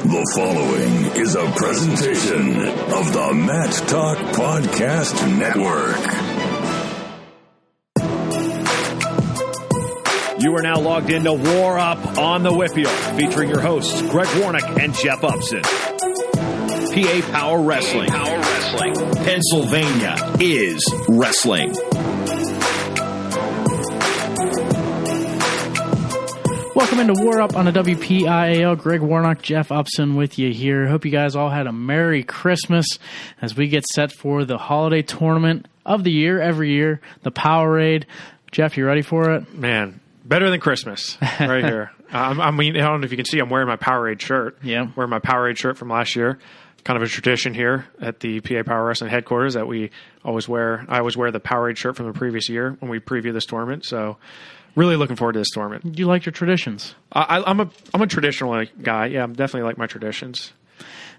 The following is a presentation of the Matt Talk Podcast Network. You are now logged into WarUp on the WPIAL, featuring your hosts, Greg Warnock and Jeff Upson. PA Power Wrestling. Pennsylvania is wrestling. Welcome into WarUp on the WPIAL. Greg Warnock, Jeff Upson with you here. Hope you guys all had a Merry Christmas as we get set for the holiday tournament of the year, every year, the POWERade. Jeff, you ready for it? Man, better than Christmas right here. I mean, I don't know if you can see, I'm wearing my POWERade shirt. Yeah. Wearing my POWERade shirt from last year. Kind of a tradition here at the PA Power Wrestling headquarters that we always wear. I always wear the POWERade shirt from the previous year when we preview this tournament. So really looking forward to this tournament. You like your traditions? I'm a traditional guy. Yeah, I'm definitely like my traditions.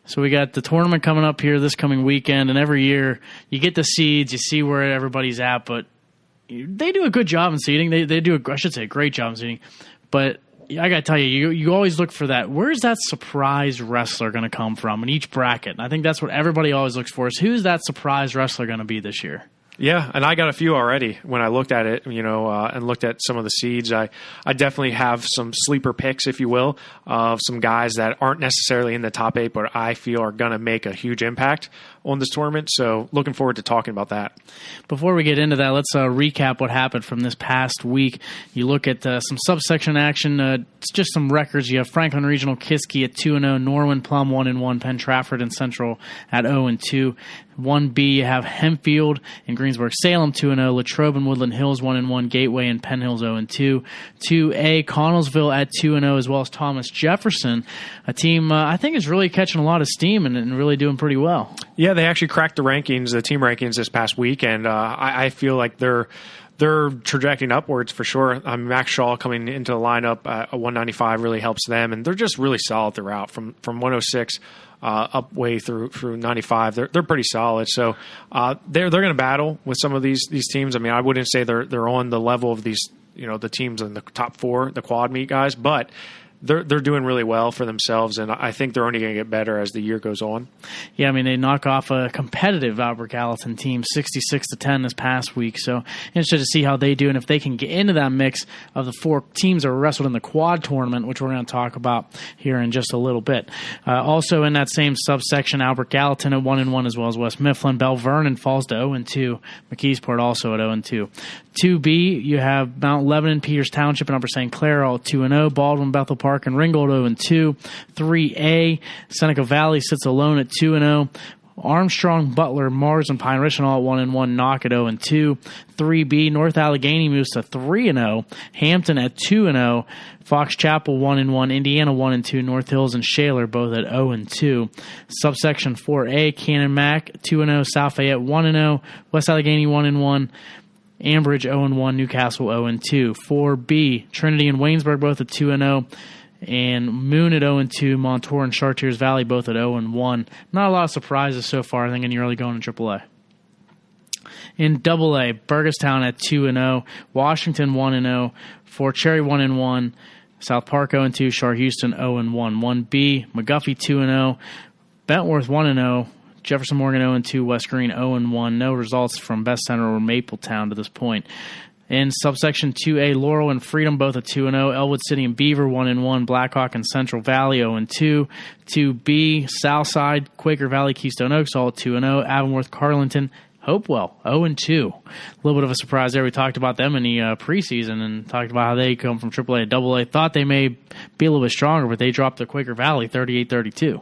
So we got the tournament coming up here this coming weekend, and every year you get the seeds, you see where everybody's at, but they do a good job in seeding. They do, I should say, a great job in seeding. But I got to tell you, you always look for that. Where's that surprise wrestler going to come from in each bracket? And I think that's what everybody always looks for is who's that surprise wrestler going to be this year? Yeah, and I got a few already when I looked at it, and looked at some of the seeds. I definitely have some sleeper picks, if you will, of some guys that aren't necessarily in the top 8, but I feel are going to make a huge impact on this tournament. So looking forward to talking about that. Before we get into that, let's recap what happened from this past week. You look at some subsection action, it's just some records. You have Franklin Regional Kiski at 2-0, Norwin Plum 1-1, Penn Trafford and Central at 0-2. 1B, you have Hempfield and Greensburg Salem 2-0, Latrobe and Woodland Hills 1-1, Gateway and Penn Hills 0-2. 2A, Connellsville at 2-0, as well as Thomas Jefferson, a team I think is really catching a lot of steam and really doing pretty well. Yeah, they actually cracked the team rankings this past week, and I feel like they're trajecting upwards for sure. Max Shaw coming into the lineup at 195 really helps them, and they're just really solid throughout from 106 up way through 95. They're pretty solid. So they're going to battle with some of these teams. I mean, I wouldn't say they're on the level of these the teams in the top 4, the quad meet guys, but they're doing really well for themselves, and I think they're only going to get better as the year goes on. Yeah, I mean, they knock off a competitive Albert Gallatin team 66-10 this past week, so interested to see how they do and if they can get into that mix of the 4 teams that were wrestled in the quad tournament, which we're going to talk about here in just a little bit. Also in that same subsection, Albert Gallatin at 1-1, as well as West Mifflin. Bell Vernon falls to 0-2. McKeesport also at 0-2. 2B, you have Mount Lebanon, Peters Township, and Upper St. Clair all 2-0. Baldwin, Bethel Park, and Ringgold 0-2. 3A, Seneca Valley sits alone at 2-0. Armstrong, Butler, Mars, and Pine Ridge all at 1-1. Knock at 0-2. 3B, North Allegheny moves to 3-0. Hampton at 2-0. Fox Chapel 1-1. Indiana 1-2. North Hills and Shaler both at 0-2. Subsection 4A, Cannon Mac 2-0. South Fayette 1-0. West Allegheny 1-1. Ambridge 0-1, Newcastle 0-2. 4B, Trinity and Waynesburg both at 2-0, and Moon at 0-2. Montour and Chartiers Valley both at 0-1. Not a lot of surprises so far, I think, in the early going in AAA. In AA, Burgestown at 2-0, Washington 1-0, Fort Cherry 1-1, South Park 0-2, Shar Houston 0-1. 1B, McGuffey 2-0, Bentworth 1-0. Jefferson Morgan 0-2, West Green 0-1. No results from Best Center or Mapletown to this point. In subsection 2A, Laurel and Freedom both at 2-0. Elwood City and Beaver 1-1. Blackhawk and Central Valley 0-2. 2B, Southside, Quaker Valley, Keystone Oaks all at 2-0. Avonworth, Carlinton, Hopewell 0-2. A little bit of a surprise there. We talked about them in the preseason and talked about how they come from AAA to AA. Thought they may be a little bit stronger, but they dropped the Quaker Valley 38-32.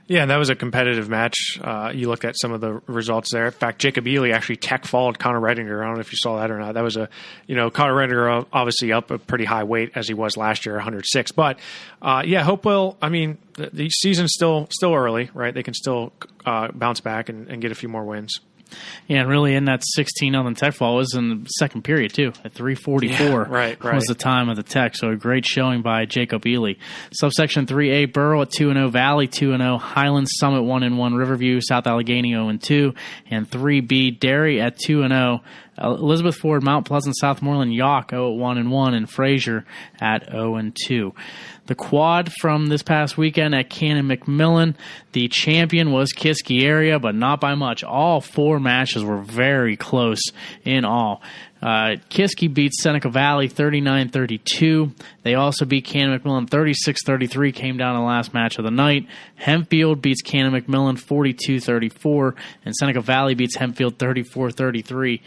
Yeah, and that was a competitive match. You looked at some of the results there. In fact, Jacob Ely actually tech-followed Connor Redinger. I don't know if you saw that or not. That was Connor Redinger obviously up a pretty high weight as he was last year, 106. But, Hopewell, I mean, the season's still early, right? They can still bounce back and get a few more wins. Yeah, and really in that 16-0 tech fall was in the second period, too. At 3:44 right. was the time of the tech, so a great showing by Jacob Ely. Subsection 3A, Burrow at 2-0, Valley 2-0, Highlands Summit 1-1, Riverview, South Allegheny 0-2, and 3B, Derry at 2-0, Elizabeth Ford, Mount Pleasant, Southmoreland, Yawk 0-1-1, and Fraser at 0-2. The quad from this past weekend at Cannon McMillan, the champion was Kiski area, but not by much. All 4 matches were very close in all. Kiski beats Seneca Valley 39-32. They also beat Cannon McMillan 36-33, came down to the last match of the night. Hempfield beats Cannon McMillan 42-34, and Seneca Valley beats Hempfield 34-33.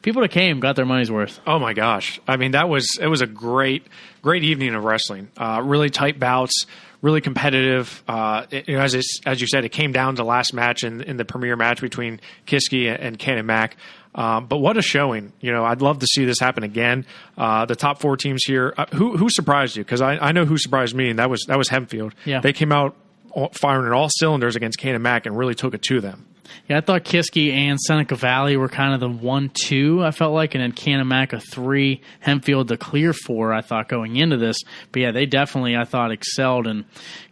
People that came got their money's worth. Oh my gosh! I mean, it was a great evening of wrestling. Really tight bouts, really competitive. As you said, it came down to last match in the premier match between Kiski and Cannon Mac. But what a showing! I'd love to see this happen again. The top 4 teams here. Who surprised you? Because I know who surprised me, and that was Hempfield. Yeah. They came out firing at all cylinders against Cannon Mac and really took it to them. Yeah, I thought Kiski and Seneca Valley were kind of the 1-2, I felt like, and then Cannon Mac a 3, Hempfield the clear 4, I thought, going into this. But yeah, they definitely, I thought, excelled, and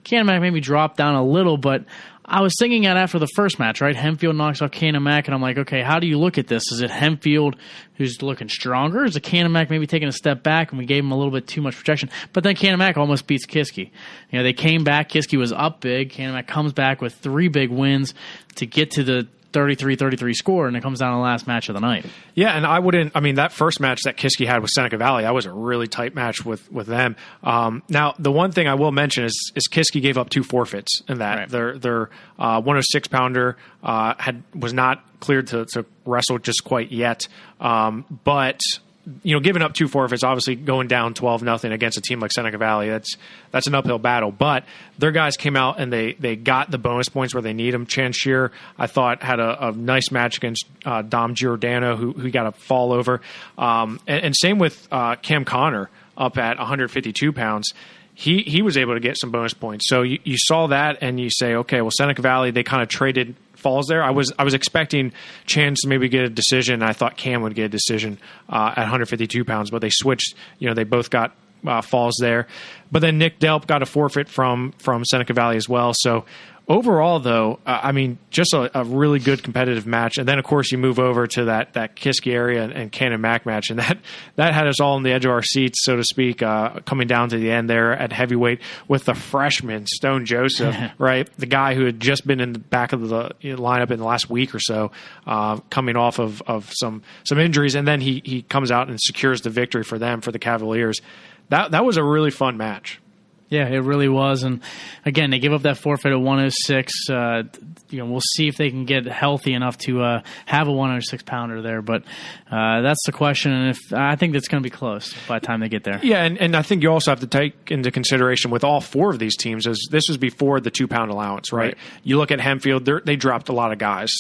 Cannon Mac maybe dropped down a little, but I was thinking that after the first match, right? Hempfield knocks off Cannon Mac, and I'm like, okay, how do you look at this? Is it Hempfield who's looking stronger? Is it Cannon Mac maybe taking a step back, and we gave him a little bit too much protection? But then Cannon Mac almost beats Kiski. They came back. Kiski was up big. Cannon Mac comes back with 3 big wins to get to the 33-33 score, and it comes down to the last match of the night. Yeah, and that first match that Kiski had with Seneca Valley, that was a really tight match with them. Now, the one thing I will mention is Kiski gave up 2 forfeits in that. Right. Their 106-pounder was not cleared to wrestle just quite yet, but giving up 2 forfeits, obviously going down 12-0 against a team like Seneca Valley, that's an uphill battle. But their guys came out and they got the bonus points where they need them. Chan Shear, I thought, had a nice match against Dom Giordano, who got a fall over. And same with Cam Connor up at 152 pounds. He was able to get some bonus points. So you saw that and you say, okay, well, Seneca Valley, they kind of traded falls there. I was expecting Chance to maybe get a decision. I thought Cam would get a decision at 152 pounds, but they switched. They both got falls there. But then Nick Delp got a forfeit from Seneca Valley as well. So overall, though, just a really good competitive match. And then, of course, you move over to that Kiski area and Cannon Mac match, and that had us all on the edge of our seats, so to speak, coming down to the end there at heavyweight with the freshman Stone Joseph, right, the guy who had just been in the back of the lineup in the last week or so, coming off of some injuries, and then he comes out and secures the victory for them, for the Cavaliers. That was a really fun match. Yeah, it really was. And again, they give up that forfeit at 106. We'll see if they can get healthy enough to have a 106-pounder there. But that's the question. And I think that's going to be close by the time they get there. Yeah, and I think you also have to take into consideration with all 4 of these teams, as this was before the 2-pound allowance, right? You look at Hempfield; they dropped a lot of guys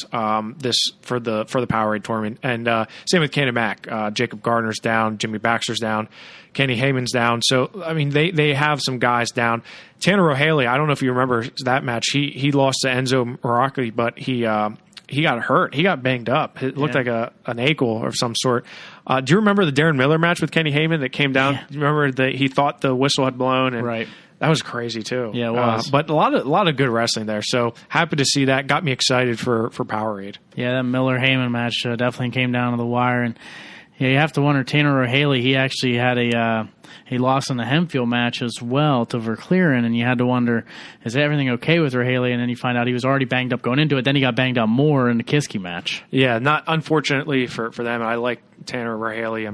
this for the POWERade tournament, and same with Cannon Mac. Jacob Gardner's down, Jimmy Baxter's down. Kenny Heyman's down. So, they have some guys down. Tanner O'Haley, I don't know if you remember that match. He lost to Enzo Morocco, but he got hurt. He got banged up. It looked like an ankle of some sort. Do you remember the Darren Miller match with Kenny Heyman that came down? Yeah. You remember that he thought the whistle had blown? And right. That was crazy, too. Yeah, it was. But a lot of good wrestling there. So, happy to see that. Got me excited for POWERade. Yeah, that Miller-Heyman match definitely came down to the wire. And yeah, you have to wonder, Tanner O'Haley, he actually had he lost in the Hempfield match as well to Verclearen, and you had to wonder, is everything okay with O'Haley? And then you find out he was already banged up going into it. Then he got banged up more in the Kiski match. Yeah, not unfortunately for them. I like Tanner O'Haley.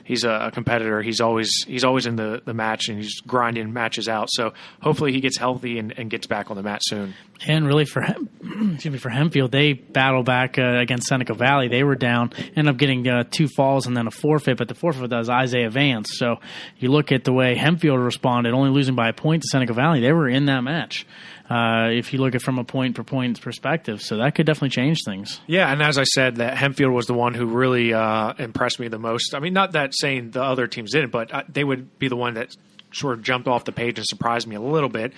He's a competitor. He's always in the match, and he's grinding matches out. So hopefully he gets healthy and gets back on the mat soon. And really for Hempfield, they battle back against Seneca Valley. They were down, ended up getting 2 falls and then a forfeit, but the forfeit was Isaiah Vance. So you look at the way Hempfield responded, only losing by a point to Seneca Valley. They were in that match. If you look at it from a point-per-point perspective. So that could definitely change things. Yeah, and as I said, that Hempfield was the one who really impressed me the most. Not that saying the other teams didn't, but they would be the one that sort of jumped off the page and surprised me a little bit.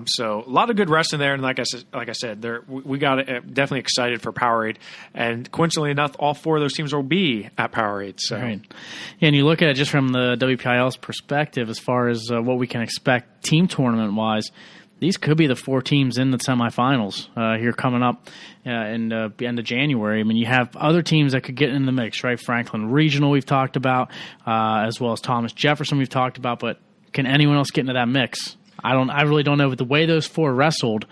So a lot of good wrestling there, and like I said, we got definitely excited for POWERade, and coincidentally enough, all 4 of those teams will be at POWERade. So. Right. Yeah, and you look at it just from the WPIAL's perspective as far as what we can expect team tournament-wise. these could be the 4 teams in the semifinals here coming up in the end of January. I mean, you have other teams that could get in the mix, right? Franklin Regional we've talked about, as well as Thomas Jefferson we've talked about, but can anyone else get into that mix? I really don't know. But the way those 4 wrestled,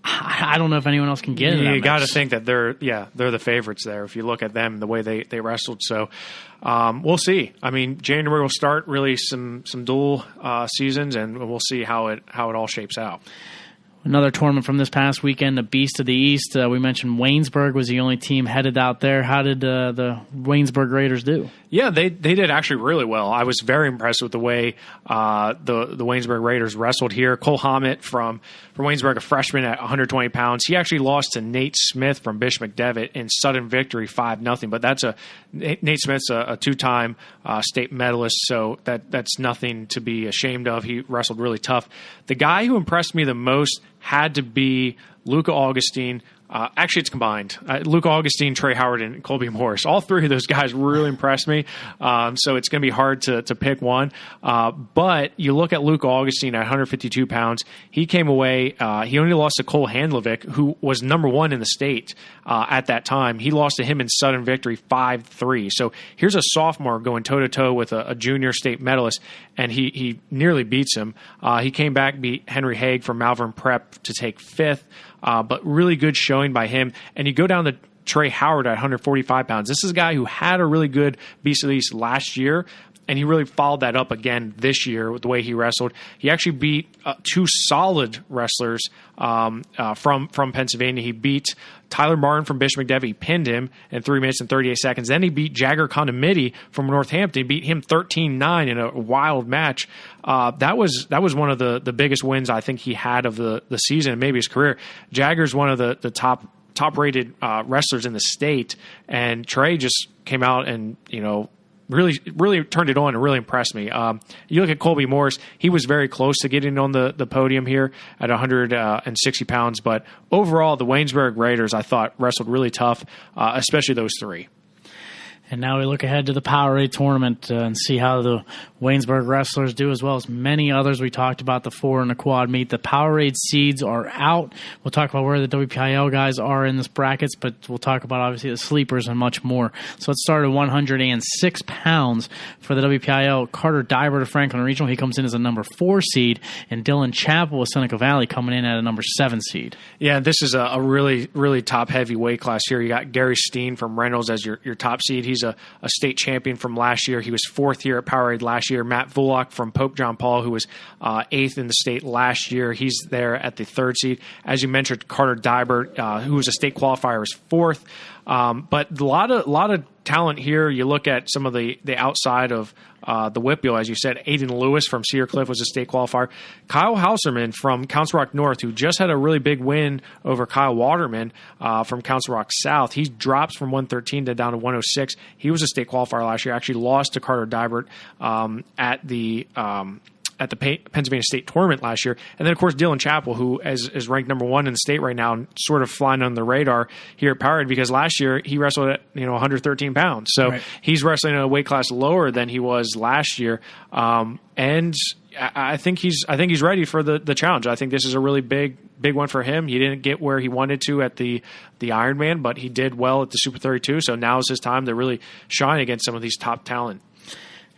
I don't know if anyone else can get into that mix. You got to think that they're the favorites there if you look at them, the way they wrestled. So we'll see. I mean, January will start really some dual seasons, and we'll see how it all shapes out. Another tournament from this past weekend, the Beast of the East. We mentioned Waynesburg was the only team headed out there. How did the Waynesburg Raiders do? Yeah, they did actually really well. I was very impressed with the way the Waynesburg Raiders wrestled here. Cole Hammett from Waynesburg, a freshman at 120 pounds. He actually lost to Nate Smith from Bishop McDevitt in sudden victory 5-0. But Nate Smith's a 2-time state medalist, so that's nothing to be ashamed of. He wrestled really tough. The guy who impressed me the most had to be Luca Augustine. Actually, it's combined. Luca Augustine, Trey Howard, and Colby Morris. All 3 of those guys really impressed me. So it's going to be hard to pick one. But you look at Luca Augustine at 152 pounds. He came away. He only lost to Cole Handlovic, who was number 1 in the state at that time. He lost to him in sudden victory 5-3. So here's a sophomore going toe-to-toe with a junior state medalist, and he nearly beats him. He came back, beat Henry Haig from Malvern Prep to take 5th. But really good showing by him. And you go down to Trey Howard at 145 pounds. This is a guy who had a really good Beast of the East last year, and he really followed that up again this year with the way he wrestled. He actually beat 2 solid wrestlers from Pennsylvania. He beat Tyler Martin from Bishop McDevitt. He pinned him in 3 minutes and 38 seconds. Then he beat Jagger Condomiti from Northampton. He beat him 13-9 in a wild match. That was one of the biggest wins I think he had of the season and maybe his career. Jagger's one of the top-rated wrestlers in the state, and Trey just came out and, really turned it on and really impressed me. You look at Colby Morris, he was very close to getting on the podium here at 160 pounds, but overall the Waynesburg Raiders I thought wrestled really tough, especially those 3. And now we look ahead to the POWERade tournament and see how the Waynesburg wrestlers do, as well as many others. We talked about the 4 in the quad meet. The POWERade seeds are out. We'll talk about where the WPIAL guys are in this brackets, but we'll talk about obviously the sleepers and much more. So let's start at 106 pounds for the WPIAL. Carter Dybert of Franklin Regional. He comes in as a number 4 seed, and Dylan Chappell of Seneca Valley coming in at a number 7 seed. Yeah, this is a really, really top-heavy weight class here. You got Gary Steen from Reynolds as your top seed. He's a state champion from last year. He was 4th here at POWERade last year. Matt Vulock from Pope John Paul, who was 8th in the state last year. He's there at the 3rd seed. As you mentioned, Carter Dybert, who was a state qualifier, was 4th. But a lot of talent here. You look at some of the outside of the WPIAL, as you said. Aiden Lewis from Cedar Cliff was a state qualifier. Kyle Hauserman from Council Rock North, who just had a really big win over Kyle Waterman from Council Rock South. He drops from 113 down to 106. He was a state qualifier last year. Actually lost to Carter Dybert at the Pennsylvania State Tournament last year. And then, of course, Dylan Chappell, who is ranked number 1 in the state right now and sort of flying on the radar here at POWERade because last year he wrestled at 113 pounds. So right. He's wrestling in a weight class lower than he was last year. And I think he's ready for the challenge. I think this is a really big one for him. He didn't get where he wanted to at the Ironman, but he did well at the Super 32. So now is his time to really shine against some of these top talent.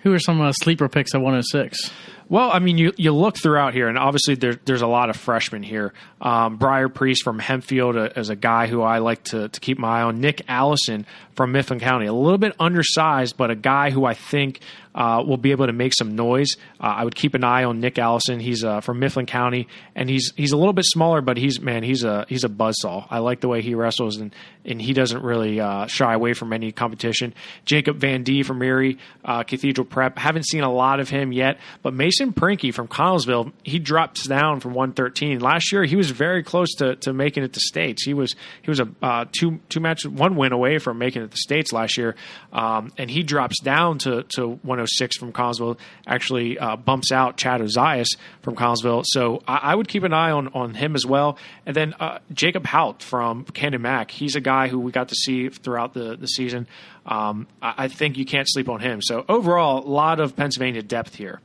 Who are some sleeper picks at 106? Well, I mean, you look throughout here, and obviously there's a lot of freshmen here. Briar Priest from Hempfield is a guy who I like to keep my eye on. Nick Allison from Mifflin County, a little bit undersized, but a guy who I think will be able to make some noise. I would keep an eye on Nick Allison. He's from Mifflin County, and he's a little bit smaller, but he's a buzzsaw. I like the way he wrestles, and he doesn't really shy away from any competition. Jacob Van D from Erie Cathedral Prep. Haven't seen a lot of him yet, but Mason Prinky from Connellsville, he drops down from 113. Last year, he was very close to making it to states. He was a two match, 1 win away from making it to states last year, and he drops down to 106 from Connellsville. Actually bumps out Chad Ozias from Connellsville. So I would keep an eye on him as well. And then Jacob Hout from Camden Mac. He's a guy who we got to see throughout the season. I think you can't sleep on him. So overall, a lot of Pennsylvania depth here.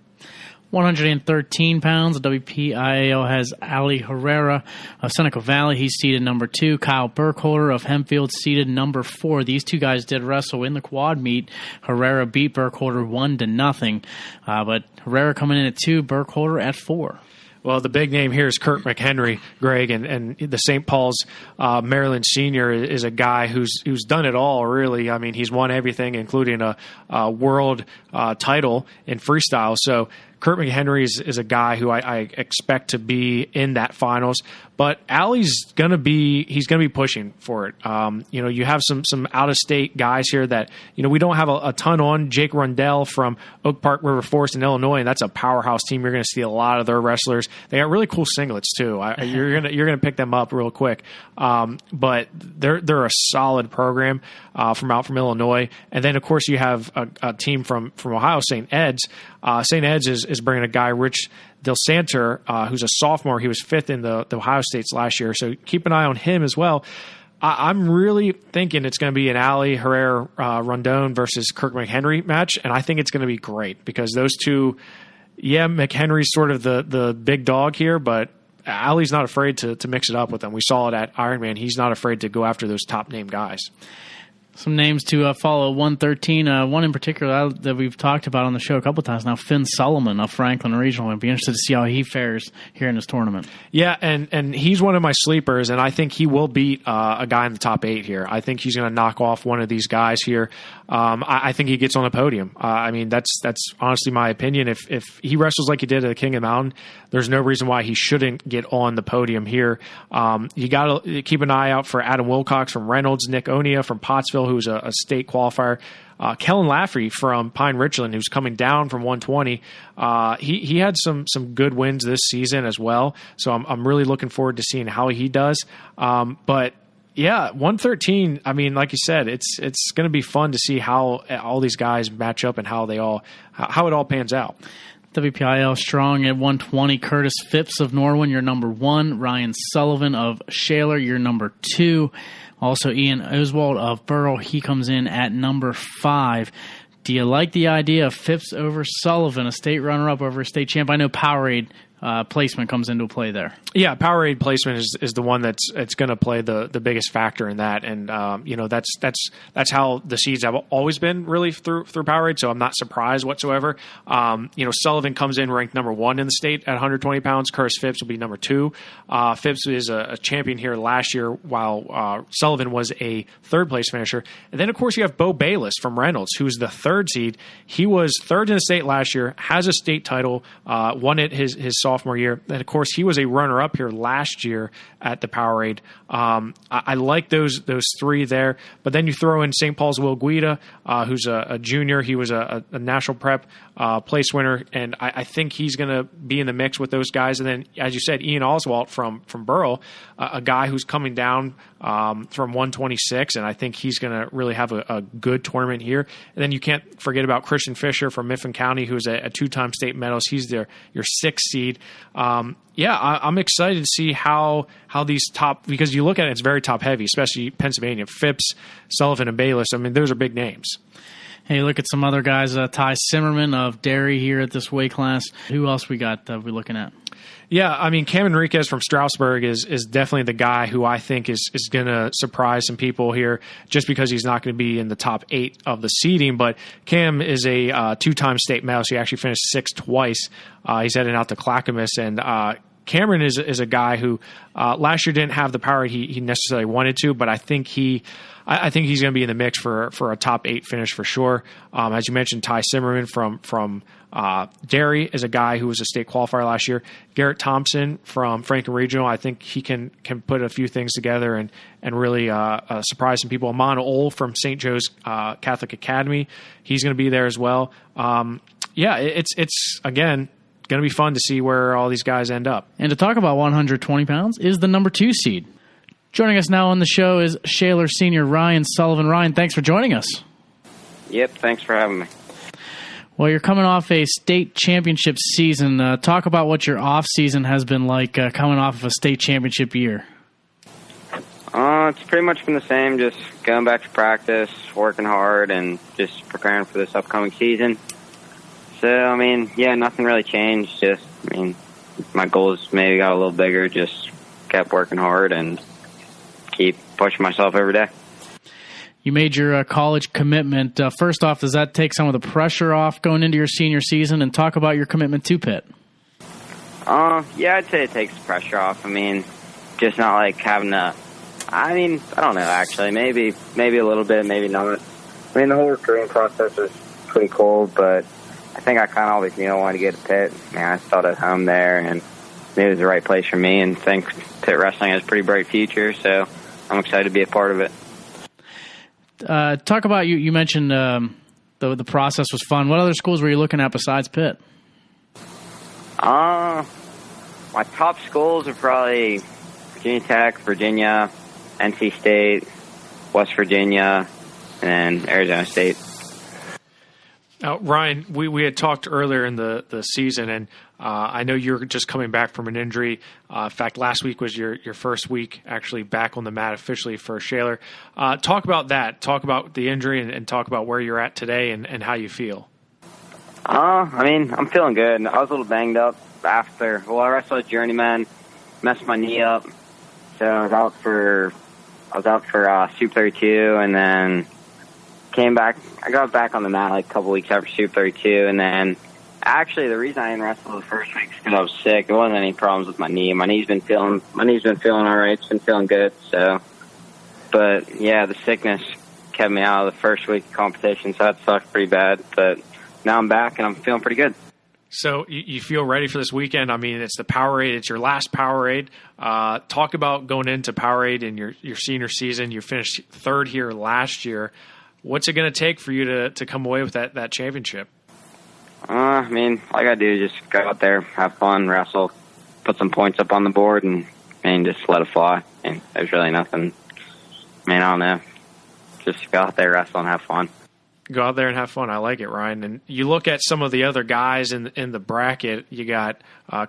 113 pounds, the WPIAL has Ali Herrera of Seneca Valley. He's seeded number 2. Kyle Burkholder of Hempfield seeded number 4. These two guys did wrestle in the quad meet. Herrera beat Burkholder 1-0. But Herrera coming in at 2, Burkholder at 4. Well, the big name here is Kurt McHenry, Greg, and the St. Paul's Maryland senior is a guy who's done it all, really. I mean, he's won everything, including a world title in freestyle. So Kurt McHenry is a guy who I expect to be in that finals. But Ali's he's gonna be pushing for it. You have some out of state guys here that we don't have a ton on. Jake Rundell from Oak Park River Forest in Illinois, and that's a powerhouse team. You're gonna see a lot of their wrestlers. They got really cool singlets too. You're gonna pick them up real quick. But they're a solid program from Illinois. And then of course you have a team from Ohio, St. Ed's. St. Ed's is bringing a guy, Rich Del Santer, who's a sophomore. He was 5th in the Ohio States last year, so keep an eye on him as well. I'm really thinking it's going to be an Ali Herrera Rondon versus Kirk McHenry match, and I think it's going to be great because those two, McHenry's sort of the big dog here, but Ali's not afraid to mix it up with them. We saw it at Ironman. He's not afraid to go after those top-name guys. Some names to follow 113. One in particular that we've talked about on the show a couple of times now, Finn Sullivan of Franklin Regional. I'd be interested to see how he fares here in this tournament. Yeah, and he's one of my sleepers, and I think he will beat a guy in the top 8 here. I think he's going to knock off one of these guys here. I think he gets on the podium. I mean, that's honestly my opinion. If he wrestles like he did at the King of the Mountain, there's no reason why he shouldn't get on the podium here. You got to keep an eye out for Adam Wilcox from Reynolds, Nick Onia from Pottsville, who's a state qualifier. Kellen Laffrey from Pine Richland, who's coming down from 120. He had some good wins this season as well. So I'm really looking forward to seeing how he does. But yeah, 113. I mean, like you said, it's going to be fun to see how all these guys match up and how it all pans out. WPIAL strong at 120. Curtis Phipps of Norwin, you're number 1. Ryan Sullivan of Shaler, you're number 2. Also, Ian Oswald of Burrell, he comes in at number 5. Do you like the idea of Phipps over Sullivan, a state runner-up over a state champ? I know POWERade placement comes into play there. Yeah, POWERade placement is the one that's going to play the biggest factor in that, and that's how the seeds have always been really through POWERade. So I'm not surprised whatsoever. Sullivan comes in ranked number 1 in the state at 120 pounds. Curtis Phipps will be number 2. Phipps is a champion here last year, while Sullivan was a 3rd place finisher. And then of course you have Bo Bayless from Reynolds, who's the 3rd seed. He was 3rd in the state last year, has a state title, won it his sophomore year. And of course he was a runner-up here last year at the POWERade. I like those 3 there, but then you throw in St. Paul's Will Guida, who's a junior. He was a national prep place winner, and I think he's going to be in the mix with those guys. And then, as you said, Ian Oswald from Burrell, a guy who's coming down from 126, and I think he's going to really have a good tournament here. And then you can't forget about Christian Fisher from Mifflin County, who's a 2-time state medalist. He's your 6th seed. I'm excited to see how these top, because you look at it, it's very top heavy, especially Pennsylvania. Phipps, Sullivan, and Bayless. I mean, those are big names. Hey, look at some other guys. Ty Simmerman of Derry here at this weight class. Who else we got we're looking at? Yeah, I mean, Cam Enriquez from Strasburg is definitely the guy who I think is going to surprise some people here just because he's not going to be in the top 8 of the seeding. But Cam is a 2-time state medalist. He actually finished 6th twice. He's heading out to Clackamas. And Cameron is a guy who last year didn't have the power he necessarily wanted to, but I think he's going to be in the mix for a top 8 finish for sure. As you mentioned, Ty Simmerman from Derry is a guy who was a state qualifier last year. Garrett Thompson from Franklin Regional, I think he can put a few things together and really surprise some people. Amon Ole from St. Joe's Catholic Academy, he's going to be there as well. It's again going to be fun to see where all these guys end up. And to talk about 120 pounds is the number 2 seed. Joining us now on the show is Shaler senior Ryan Sullivan. Ryan, thanks for joining us. Yep, thanks for having me. Well, you're coming off a state championship season. Talk about what your off season has been like coming off of a state championship year. It's pretty much been the same, just going back to practice, working hard, and just preparing for this upcoming season. So, I mean, yeah, nothing really changed. Just, I mean, my goals maybe got a little bigger. Just kept working hard and keep pushing myself every day. You made your college commitment. First off, does that take some of the pressure off going into your senior season? And talk about your commitment to Pitt. Yeah, I'd say it takes the pressure off. I mean, just not like having to, I mean, I don't know, actually. Maybe a little bit, maybe not. I mean, the whole recruiting process was pretty cool, but I think I kind of always knew I wanted to get to Pitt. Man, I felt at home there, and it was the right place for me, and think Pitt wrestling has a pretty bright future, so I'm excited to be a part of it. Talk about, you mentioned the process was fun. What other schools were you looking at besides Pitt? My top schools are probably Virginia Tech, Virginia, NC State, West Virginia, and Arizona State. Ryan, we had talked earlier in the season, and I know you're just coming back from an injury. In fact, last week was your first week actually back on the mat officially for Shaler. Talk about that. Talk about the injury and talk about where you're at today and how you feel. I mean, I'm feeling good. I was a little banged up after. Well, I wrestled a journeyman, messed my knee up, so I was out for Super 32, and then came back. I got back on the mat like a couple weeks after Super 32, and then actually the reason I didn't wrestle the first week is because I was sick. There wasn't any problems with my knee. My knee's been feeling all right. It's been feeling good. So, but yeah, the sickness kept me out of the first week of competition, so that sucked pretty bad. But now I'm back and I'm feeling pretty good. So you feel ready for this weekend? I mean, it's the POWERade. It's your last POWERade. Talk about going into POWERade in your senior season. You finished third here last year. What's it going to take for you to come away with that championship? I mean, all I got to do is just go out there, have fun, wrestle, put some points up on the board, and just let it fly. And there's really nothing. I mean, I don't know. Just go out there, wrestle, and have fun. Go out there and have fun. I like it, Ryan. And you look at some of the other guys in the bracket. You got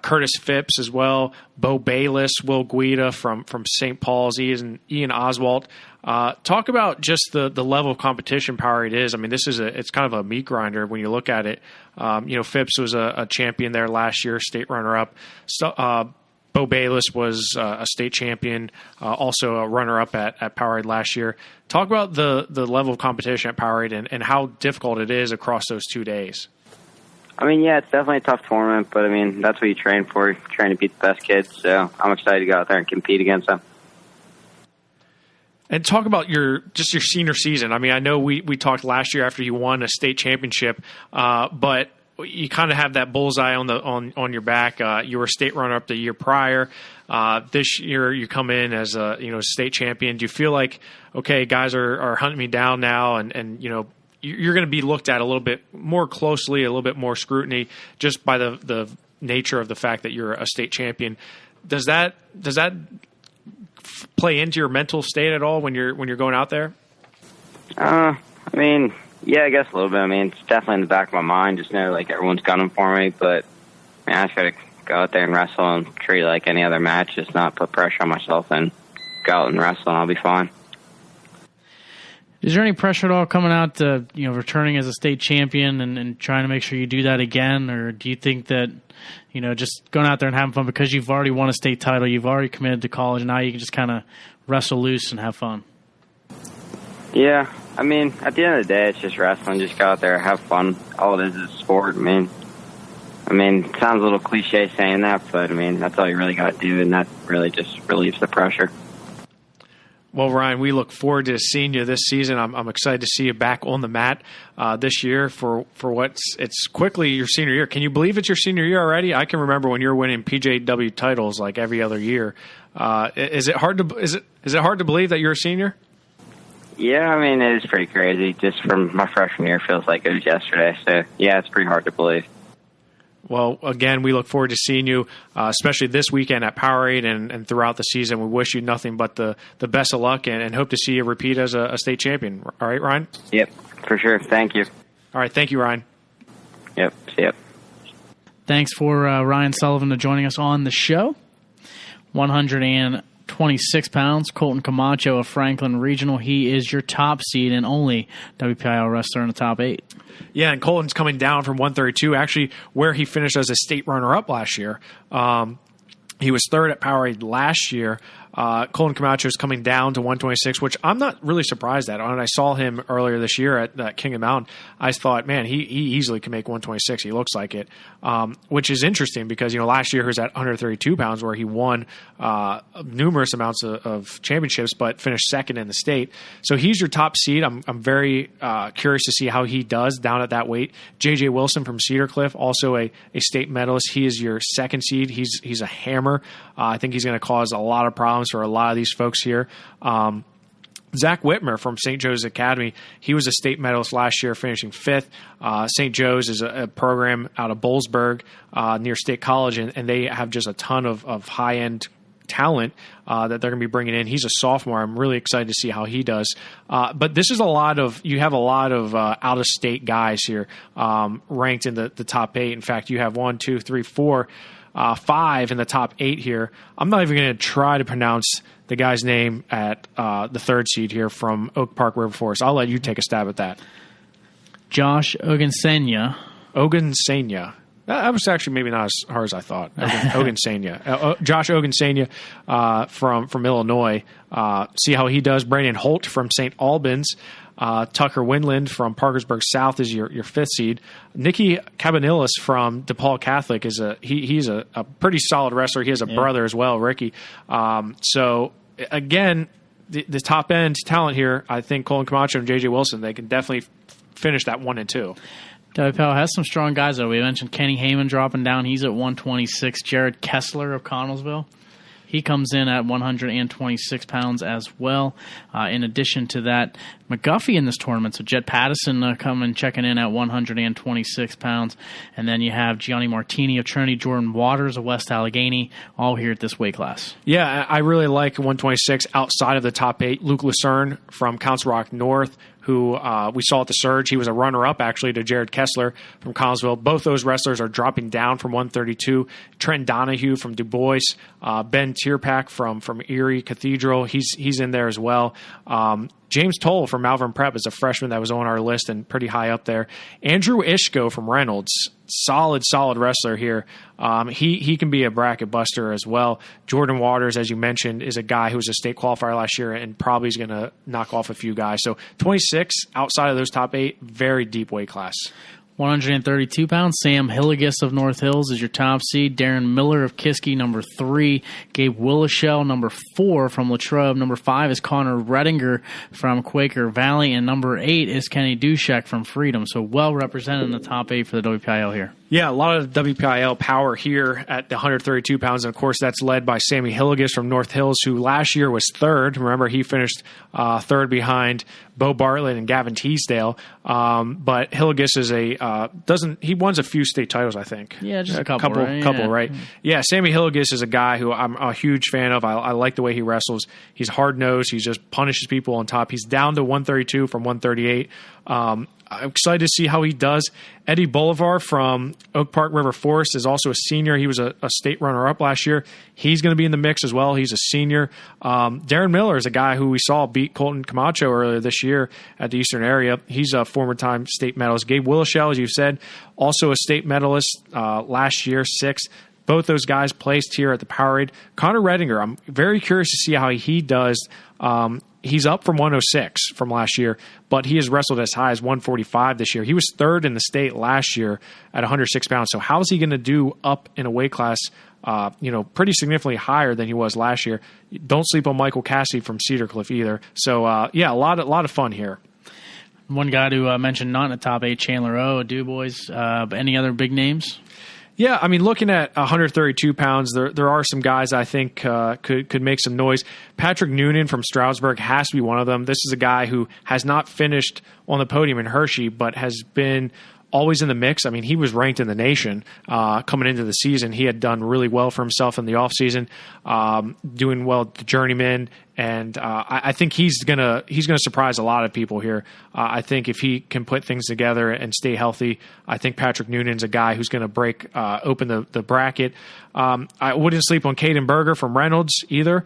Curtis Phipps as well, Bo Bayless, Will Guida from St. Paul's, Ian Oswalt. Talk about just the level of competition POWERade is. I mean, it's kind of a meat grinder when you look at it. Phipps was a champion there last year, state runner-up. Bo Bayless was a state champion, also a runner-up at POWERade last year. Talk about the level of competition at POWERade and how difficult it is across those 2 days. I mean, yeah, it's definitely a tough tournament, but I mean, that's what you train for. You train to beat the best kids, so I'm excited to go out there and compete against them. And talk about your senior season. I mean, I know we talked last year after you won a state championship, but you kind of have that bullseye on your back. You were a state runner-up the year prior. This year you come in as a state champion. Do you feel like, okay, guys are hunting me down now, and you're going to be looked at a little bit more closely, a little bit more scrutiny, just by the nature of the fact that you're a state champion? Does that play into your mental state at all when you're going out there? I mean, yeah, I guess a little bit. I mean, it's definitely in the back of my mind. Just know, like, everyone's gunning for me. But, man, I just got to go out there and wrestle and treat it like any other match. Just not put pressure on myself and go out and wrestle, and I'll be fine. Is there any pressure at all coming out to, returning as a state champion and trying to make sure you do that again? Or do you think that, just going out there and having fun because you've already won a state title, you've already committed to college, and now you can just kind of wrestle loose and have fun? Yeah. I mean, at the end of the day, it's just wrestling. Just go out there, have fun. All it is sport. I mean, it sounds a little cliche saying that, but, I mean, that's all you really got to do, and that really just relieves the pressure. Well, Ryan, we look forward to seeing you this season. I'm excited to see you back on the mat this year for it's quickly your senior year. Can you believe it's your senior year already? I can remember when you were winning PJW titles like every other year. Is it hard to believe that you're a senior? Yeah, I mean, it is pretty crazy. Just from my freshman year, feels like it was yesterday. So, yeah, it's pretty hard to believe. Well, again, we look forward to seeing you, especially this weekend at POWERade and throughout the season. We wish you nothing but the best of luck and hope to see you repeat as a state champion. All right, Ryan? Yep, for sure. Thank you. All right, thank you, Ryan. Yep, see ya. Thanks for Ryan Sullivan joining us on the show. 112 126 pounds, Colton Camacho of Franklin Regional. He is your top seed and only WPIAL wrestler in the top 8. Yeah, and Colton's coming down from 132, actually where he finished as a state runner-up last year. He was third at POWERade last year. Colton Camacho is coming down to 126, which I'm not really surprised at. When I saw him earlier this year at King of Mountain, I thought, man, he easily can make 126. He looks like it, which is interesting because, last year he was at 132 pounds where he won numerous amounts of championships but finished second in the state. So he's your top seed. I'm very curious to see how he does down at that weight. J.J. Wilson from Cedar Cliff, also a state medalist. He is your second seed. He's a hammer. I think he's going to cause a lot of problems for a lot of these folks here. Zach Whitmer from St. Joe's Academy, he was a state medalist last year, finishing 5th. St. Joe's is a program out of Boalsburg near State College, and they have just a ton of high-end talent that they're going to be bringing in. He's a sophomore. I'm really excited to see how he does. But this is you have a lot of out-of-state guys here ranked in the top 8. In fact, you have 1, 2, 3, 4, 5 in the top 8 here. I'm not even going to try to pronounce the guy's name at the 3rd seed here from Oak Park River Forest. I'll let you take a stab at that. Josh Ogunsanya. That was actually maybe not as hard as I thought. Ogunsanya. Josh Ogunsanya from Illinois. See how he does. Brandon Holt from St. Albans. Tucker Winland from Parkersburg South is your 5th seed. Nicky Cabanillas from DePaul Catholic he's a pretty solid wrestler. He has a brother as well, Ricky. So again, the top end talent here, I think Colton Camacho and J.J. Wilson, they can definitely finish that 1 and 2. WPIAL has some strong guys, though. We mentioned Kenny Heyman dropping down. He's at 126. Jared Kessler of Connellsville, he comes in at 126 pounds as well. In addition to that, McGuffey in this tournament. So Jed Pattison checking in at 126 pounds. And then you have Gianni Martini of Trinity, Jordan Waters of West Allegheny, all here at this weight class. Yeah, I really like 126 outside of the top 8. Luke Lucerne from Council Rock North, who we saw at the Surge. He was a runner-up, actually, to Jared Kessler from Collinsville. Both those wrestlers are dropping down from 132. Trent Donahue from Du Bois. Ben Tierpak from Erie Cathedral. He's in there as well. James Toll from Malvern Prep is a freshman that was on our list and pretty high up there. Andrew Ishko from Reynolds, solid wrestler here. He can be a bracket buster as well. Jordan Waters, as you mentioned, is a guy who was a state qualifier last year and probably is going to knock off a few guys. So 26 outside of those top 8, very deep weight class. 132 pounds. Sam Hilligus of North Hills is your top seed. Darren Miller of Kiski, number 3. Gabe Willishell, number 4 from Latrobe. Number 5 is Connor Redinger from Quaker Valley. And number 8 is Kenny Dushek from Freedom. So well represented in the top 8 for the WPIAL here. Yeah, a lot of WPIAL power here at the 132 pounds. And, of course, that's led by Sammy Hilligus from North Hills, who last year was 3rd. Remember, he finished 3rd behind Bo Bartlett and Gavin Teasdale. But Hilligus is he won a few state titles, I think. Yeah, just a couple, right? Yeah, Sammy Hilligus is a guy who I'm a huge fan of. I like the way he wrestles. He's hard-nosed. He just punishes people on top. He's down to 132 from 138. I'm excited to see how he does. Eddie Bolivar from Oak Park River Forest is also a senior. He was a state runner-up last year. He's going to be in the mix as well. He's a senior. Darren Miller is a guy who we saw beat Colton Camacho earlier this year at the Eastern area. He's a former-time state medalist. Gabe Willishell, as you said, also a state medalist last year, 6th. Both those guys placed here at the POWERade. Connor Redinger, I'm very curious to see how he does. He's up from 106 from last year, but he has wrestled as high as 145 this year. He was 3rd in the state last year at 106 pounds. So how is he going to do up in a weight class, pretty significantly higher than he was last year? Don't sleep on Michael Cassidy from Cedar Cliff either. So, a lot of fun here. One guy to mention not in the top 8, Chandler O, Du Bois. Any other big names? Yeah, I mean, looking at 132 pounds, there are some guys I think could make some noise. Patrick Noonan from Stroudsburg has to be one of them. This is a guy who has not finished on the podium in Hershey, but has been always in the mix. I mean, he was ranked in the nation coming into the season. He had done really well for himself in the offseason, doing well at the Journeyman, And I think he's gonna surprise a lot of people here. I think if he can put things together and stay healthy, I think Patrick Noonan's a guy who's going to break open the bracket. I wouldn't sleep on Caden Berger from Reynolds either.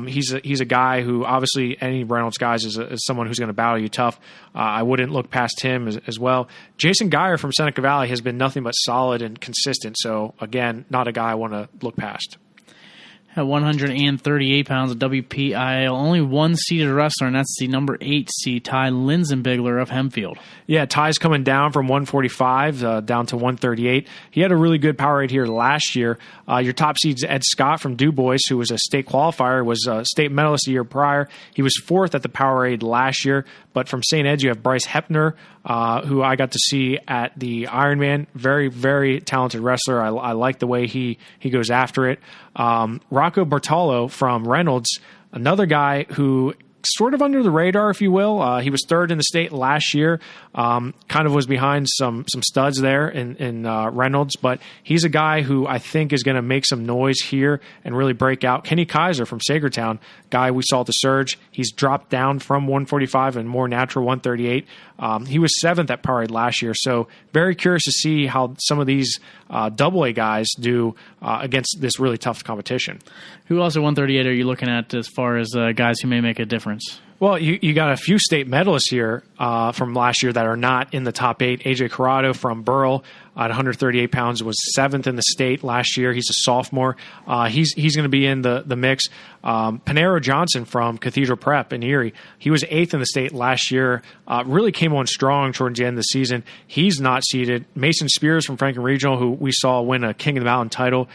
He's a guy who, obviously any Reynolds guys is someone who's going to battle you tough. I wouldn't look past him as well. Jason Geyer from Seneca Valley has been nothing but solid and consistent. So again, not a guy I want to look past. At 138 pounds of WPIAL, only one seeded wrestler, and that's the number 8 seed, Ty Linsenbigler of Hempfield. Yeah, Ty's coming down from 145 down to 138. He had a really good POWERade here last year. Your top seed's Ed Scott from DuBois, who was a state qualifier, was a state medalist the year prior. He was 4th at the POWERade last year. But from St. Ed's, you have Bryce Hepner, who I got to see at the Ironman. Very, very talented wrestler. I like the way he goes after it. Rocco Bartolo from Reynolds, another guy who sort of under the radar, if you will. He was 3rd in the state last year. Kind of was behind some studs there in Reynolds, but he's a guy who I think is going to make some noise here and really break out. Kenny Kaiser from Sagertown, guy we saw at the Surge. He's dropped down from 145 and more natural 138. He was 7th at POWERade last year, so very curious to see how some of these AA guys do against this really tough competition. Who else at 138 are you looking at as far as guys who may make a difference? Well, you got a few state medalists here from last year that are not in the top 8. AJ Corrado from Burrell at 138 pounds was 7th in the state last year. He's a sophomore. He's going to be in the mix. Panero Johnson from Cathedral Prep in Erie. He was 8th in the state last year. Really came on strong towards the end of the season. He's not seeded. Mason Spears from Franklin Regional, who we saw win a King of the Mountain title.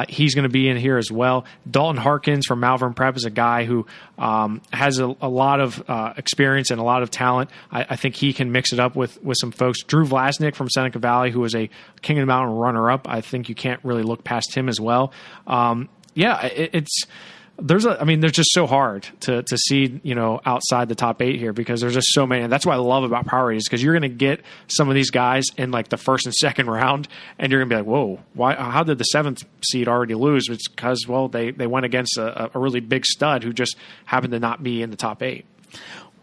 He's going to be in here as well. Dalton Harkins from Malvern Prep is a guy who has a lot of experience and a lot of talent. I think he can mix it up with some folks. Drew Vlasnik from Seneca Valley, who was a King of the Mountain runner-up. I think you can't really look past him as well. There's just so hard to see, outside the top 8 here because there's just so many. And that's what I love about POWERade is because you're going to get some of these guys in like the 1st and 2nd round, and you're going to be like, whoa, how did the 7th seed already lose? It's because, they went against a really big stud who just happened to not be in the top 8.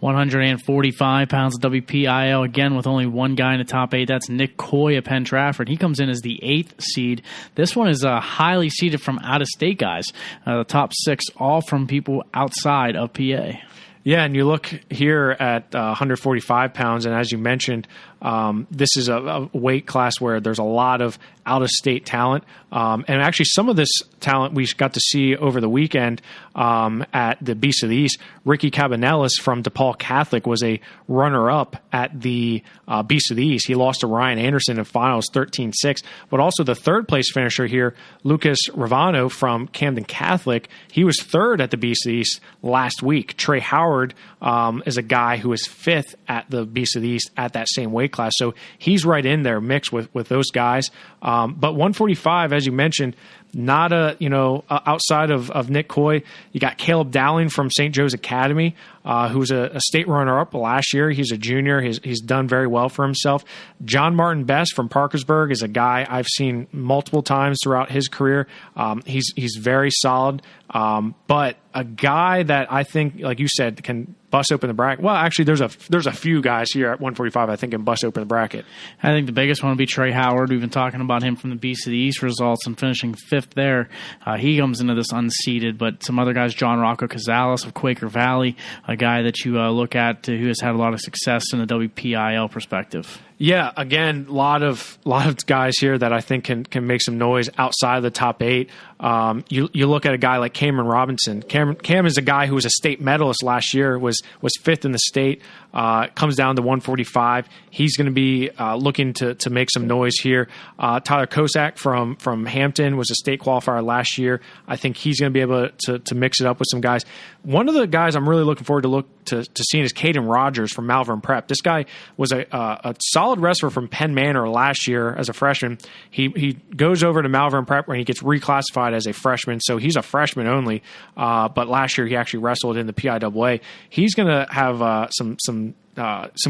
145 pounds of WPIAL, again with only one guy in the top 8. That's Nick Coy of Penn Trafford. He comes in as the 8th seed. This one is highly seeded from out-of-state guys. The top 6, all from people outside of PA. Yeah, and you look here at 145 pounds, and as you mentioned, this is a weight class where there's a lot of out-of-state talent. And actually, some of this talent we got to see over the weekend at the Beast of the East. Ricky Cabanellis from DePaul Catholic was a runner-up at the Beast of the East. He lost to Ryan Anderson in finals 13-6. But also the 3rd-place finisher here, Lucas Ravano from Camden Catholic, he was 3rd at the Beast of the East last week. Trey Howard is a guy who is 5th at the Beast of the East at that same weight class. So he's right in there mixed with those guys. But 145, as you mentioned, not outside of Nick Coy, you got Caleb Dowling from St. Joe's Academy, who's a state runner-up last year. He's a junior. He's done very well for himself. John Martin Best from Parkersburg is a guy I've seen multiple times throughout his career. He's very solid, but a guy that I think, like you said, can bust open the bracket. Well, actually, there's a few guys here at 145 I think can bust open the bracket. I think the biggest one would be Trey Howard. We've been talking about him from the Beast of the East results and finishing 5th there. He comes into this unseeded, but some other guys, John Rocco Cazales of Quaker Valley, a guy that you look at who has had a lot of success in the WPIAL perspective. Yeah, again, a lot of guys here that I think can make some noise outside of the top 8. You look at a guy like Cameron Robinson. Cam is a guy who was a state medalist last year, was 5th in the state, comes down to 145. He's going to be looking to make some noise here. Tyler Kosak from Hampton was a state qualifier last year. I think he's going to be able to mix it up with some guys. One of the guys I'm really looking forward to seeing is Caden Rogers from Malvern Prep. This guy was a solid wrestler from Penn Manor last year as a freshman. He goes over to Malvern Prep when he gets reclassified as a freshman, so he's a freshman only. But last year he actually wrestled in the PIAA. He's going to have some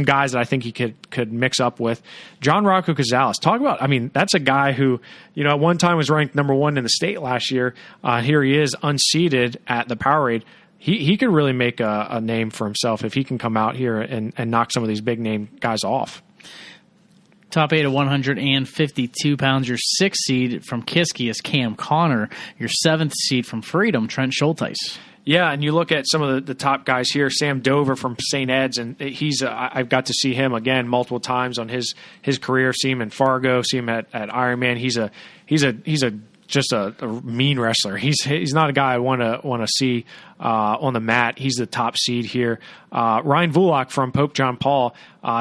guys that I think he could mix up with. John Rocco Cazales. Talk about, that's a guy who, at one time was ranked number 1 in the state last year. Here he is unseeded at the POWERade. he could really make a name for himself if he can come out here and knock some of these big name guys off. Top 8 at 152 pounds. Your 6th seed from Kiski is Cam Connor. Your 7th seed from Freedom, Trent Schulteis. Yeah, and you look at some of the top guys here, Sam Dover from St. Ed's, and I've got to see him again multiple times on his career. See him in Fargo, see him at Ironman. He's just a mean wrestler. He's not a guy I want to see on the mat. He's the top seed here. Ryan Vulak from Pope John Paul.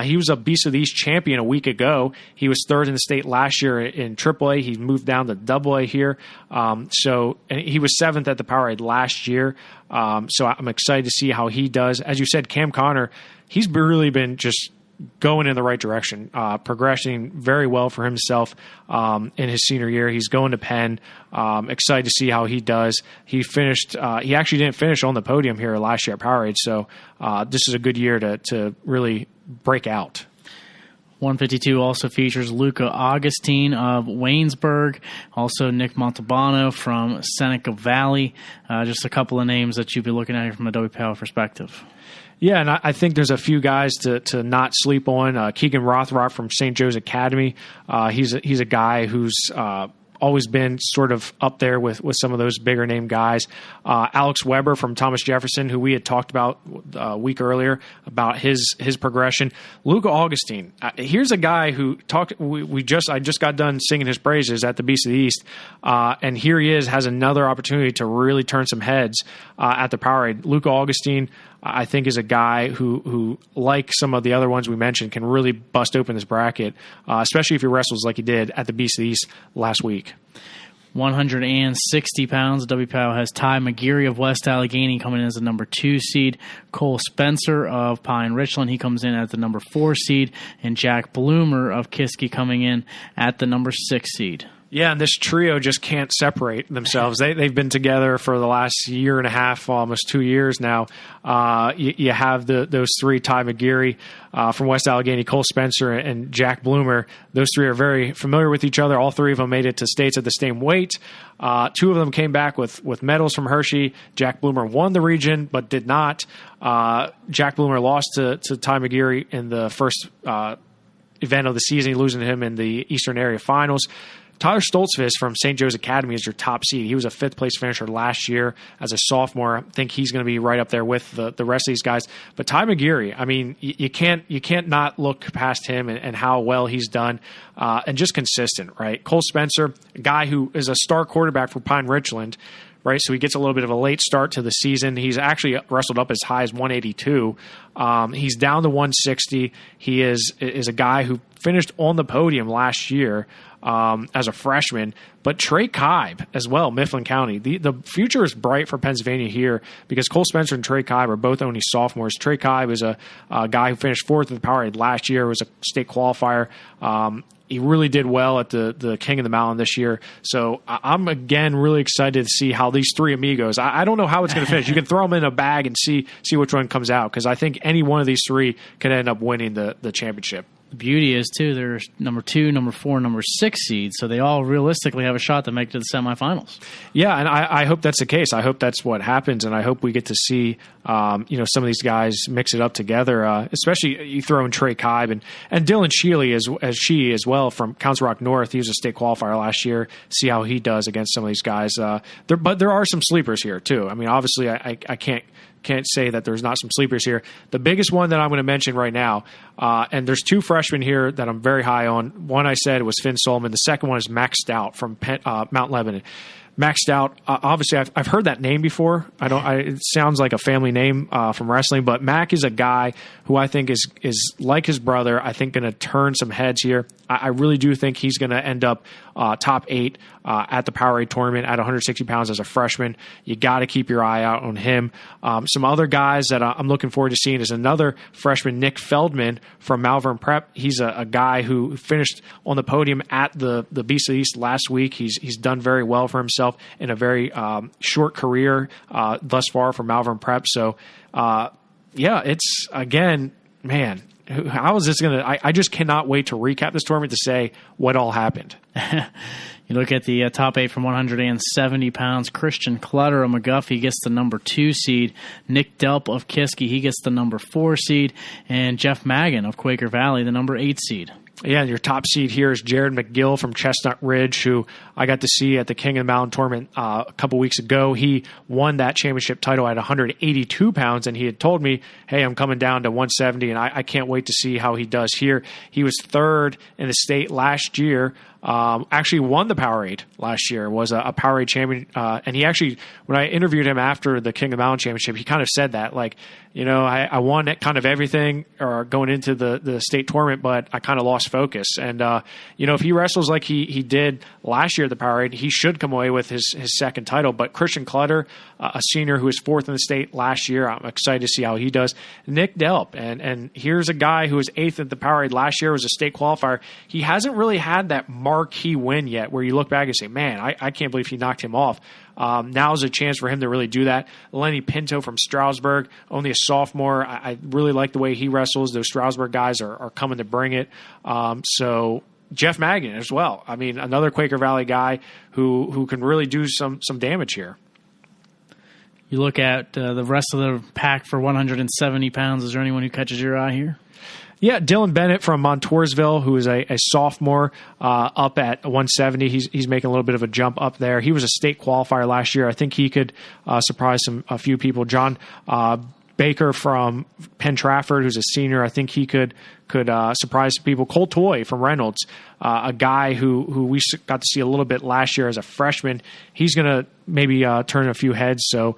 He was a Beast of the East champion a week ago. He was 3rd in the state last year in AAA. He moved down to AA here. And he was 7th at the POWERade last year. So I'm excited to see how he does. As you said, Cam Connor, he's really been just going in the right direction, progressing very well for himself in his senior year. He's going to Penn. Excited to see how he does. He finished. He actually didn't finish on the podium here last year at POWERade, so this is a good year to really break out. 152 also features Luca Augustine of Waynesburg, also Nick Montalbano from Seneca Valley. Just a couple of names that you'd be looking at here from a WPIAL perspective. Yeah, and I think there's a few guys to not sleep on. Keegan Rothrock from St. Joe's Academy. He's a guy who's always been sort of up there with some of those bigger name guys. Alex Weber from Thomas Jefferson, who we had talked about a week earlier about his progression. Luca Augustine. Here's a guy who I just got done singing his praises at the Beast of the East, and here he has another opportunity to really turn some heads at the POWERade. Luca Augustine, I think, is a guy who, like some of the other ones we mentioned, can really bust open this bracket, especially if he wrestles like he did at the Beast of the East last week. 160 pounds. WPIAL has Ty McGeary of West Allegheny coming in as the number 2 seed. Cole Spencer of Pine Richland, he comes in at the number 4 seed. And Jack Bloomer of Kiski coming in at the number 6 seed. Yeah, and this trio just can't separate themselves. They've been together for the last year and a half, almost 2 years now. You have those three, Ty McGeary from West Allegheny, Cole Spencer, and Jack Bloomer. Those three are very familiar with each other. All three of them made it to states at the same weight. 2 of them came back with medals from Hershey. Jack Bloomer won the region, but did not. Jack Bloomer lost to Ty McGeary in the first event of the season, losing to him in the Eastern Area Finals. Tyler Stoltzfus from St. Joe's Academy is your top seed. He was a 5th place finisher last year as a sophomore. I think he's going to be right up there with the rest of these guys. But Ty McGeary, I mean, you can't not look past him and how well he's done, and just consistent, right? Cole Spencer, a guy who is a star quarterback for Pine Richland, right? So he gets a little bit of a late start to the season. He's actually wrestled up as high as 182. He's down to 160. He is a guy who finished on the podium last year as a freshman, but Trey Kibe as well, Mifflin County. The future is bright for Pennsylvania here because Cole Spencer and Trey Kibe are both only sophomores. Trey Kibe is a guy who finished 4th at the POWERade last year, was a state qualifier. He really did well at the King of the Mountain this year. So I'm, again, really excited to see how these three amigos, I don't know how it's going to finish. You can throw them in a bag and see which one comes out, because I think any one of these three could end up winning the championship. The beauty is, too, there's number 2, number 4, number 6 seeds, so they all realistically have a shot to make it to the semifinals. Yeah, and I hope that's the case. I hope that's what happens, and I hope we get to see some of these guys mix it up together, especially you throw in Trey Kibe and Dylan Sheely as well from Council Rock North. He was a state qualifier last year. See how he does against some of these guys. But there are some sleepers here, too. I mean, obviously, I can't say that there's not some sleepers here. The biggest one that I'm going to mention right now, and there's 2 freshmen here that I'm very high on. One I said was Finn Solomon. The second one is Max Stout from Mount Lebanon. Max Stout, obviously I've heard that name before. It sounds like a family name from wrestling, but Mac is a guy who I think is like his brother. I think going to turn some heads here. I really do think he's going to end up top 8 at the POWERade tournament at 160 pounds as a freshman. You got to keep your eye out on him. Some other guys that I'm looking forward to seeing is another freshman, Nick Feldman from Malvern Prep. He's a guy who finished on the podium at the Beast of the East last week. He's done very well for himself in a very short career thus far for Malvern Prep. So, it's, again, man, how is this going to – I just cannot wait to recap this tournament to say what all happened. You look at the top 8 from 170 pounds. Christian Clutter of McGuffey gets the number 2 seed. Nick Delp of Kiski, he gets the number 4 seed. And Jeff Magan of Quaker Valley, the number 8 seed. Yeah, and your top seed here is Jared McGill from Chestnut Ridge, who I got to see at the King of the Mountain tournament a couple weeks ago. He won that championship title at 182 pounds, and he had told me, hey, I'm coming down to 170, and I can't wait to see how he does here. He was 3rd in the state last year. Actually won the POWERade last year, was a POWERade champion. And he actually, when I interviewed him after the King of the Mountain Championship, he kind of said that, like, you know, I won kind of everything or going into the state tournament, but I kind of lost focus. And, you know, if he wrestles like he did last year at the POWERade, he should come away with his second title. But Christian Clutter, a senior who was 4th in the state last year, I'm excited to see how he does. Nick Delp, and here's a guy who was 8th at the POWERade last year, was a state qualifier. He hasn't really had that marquee win yet where you look back and say, man, I can't believe he knocked him off. Now's a chance for him to really do that. Lenny Pinto from Stroudsburg, only a sophomore. I really like the way he wrestles. Those Stroudsburg guys are coming to bring it. So Jeff Magan as well. I mean, another Quaker Valley guy who can really do some damage here. You look at the rest of the pack for 170 pounds. Is there anyone who catches your eye here? Yeah, Dylan Bennett from Montoursville, who is a sophomore up at 170. He's making a little bit of a jump up there. He was a state qualifier last year. I think he could surprise a few people. John Baker from Penn Trafford, who's a senior, I think he could surprise people. Cole Toy from Reynolds, a guy who we got to see a little bit last year as a freshman. He's going to maybe turn a few heads. So,